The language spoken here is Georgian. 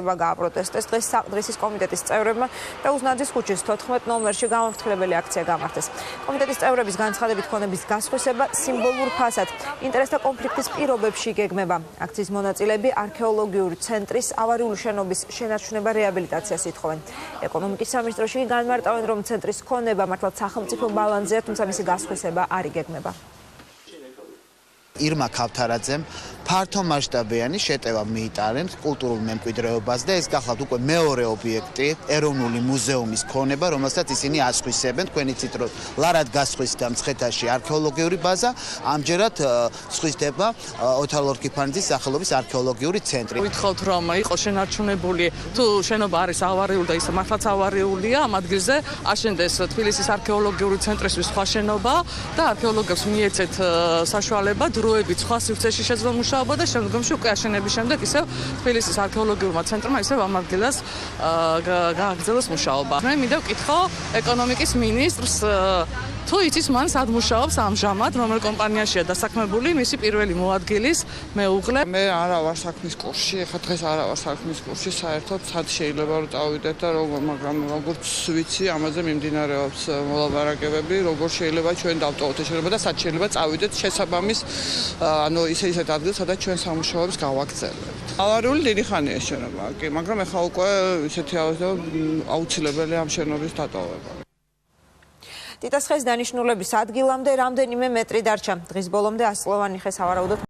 გააპროტესტეს დღეს საკრისის კომიტეტის წევრებმა პეუზნაძის ქუჩის 14 ნომერში გამაფრთხილებელი აქცია გამართეს. კომიტეტის წევრების განცხადებით ქონების გასხვისება სიმბოლურ ფასად ინტერესთა კონფლიქტის პირობებში გეგმება. აქციის მონაწილეები არქეოლოგიური ცენტრის ავარიული შენობის შენარჩუნება რეაბილიტაციას ითხოვენ. ეკონომიკის სამინისტროში განმარტავენ, რომ ცენტრის ქონება მართლაც სახელმწიფო ბალანსზეა, თუმცა მისი გასხვისება არ იგეგმება. ირმა ქავთარაძემ ფართომასშტაბიანი შეტევა მიიტანეს კულტურულ მემკვიდრეობას და ეს გახლავთ უკვე მეორე ობიექტი ეროვნული მუზეუმის ქონება, რომელსაც ისინი ასხვისებენ. თქვენ იცით, რომ ლარად გასხვისდა მცხეთაში არქეოლოგიური ბაზა, ამჯერად სხვისდება ოთარ ლორთქიფანიძის სახელობის არქეოლოგიური ცენტრი. ვითხოვთ, რომ იყოს შენარჩუნებული, თუ შენობა არის ავარიული და ის მართლაც ავარიულია, ამ ადგილზე აშენდეს თბილისის არქეოლოგიური ცენტრისთვის სხვა შენობა და არქეოლოგებს მიეცეთ საშუალება დროებით სხვა სივრცეში შეძლო მუშაობა და შემდგომში უკვე აშენების შემდეგ ისევ თბილისის არქეოლოგიურმა ცენტრმა ისევ ამ ადგილას გააგრძელოს მუშაობა. მე მინდა ვკითხო ეკონომიკის მინისტრს თუ იცის მან სად მუშაობს ამჟამად, რომელ კომპანიაშია დასაქმებული მისი პირველი მოადგილის მეუღლე. მე არა ვარ საქმის კურსში, ეხლა დღეს არა ვარ საქმის კურსში, საერთოდ სად შეიძლება რომ წავიდეთ და მაგრამ როგორც ვიცი, ამაზე მიმდინარეობს მოლაპარაკებები, როგორ შეიძლება ჩვენ დავტოვოთ ეს შენობა და სად შეიძლება წავიდეთ შესაბამის ანუ ისეთ ადგილს, სადაც ჩვენ სამუშაოებს გავაგრძელებთ. ავარიული დიდი ხანია ეს შენობა, კი, მაგრამ ეხლა უკვე ისეთი აუცილებელი ამ შენობის დატოვება. ტიტას ხეს დანიშნულების ადგილამდე რამდენიმე მეტრი დარჩა. დღის ბოლომდე 100-ლოვანი ხე სავარაუდოდ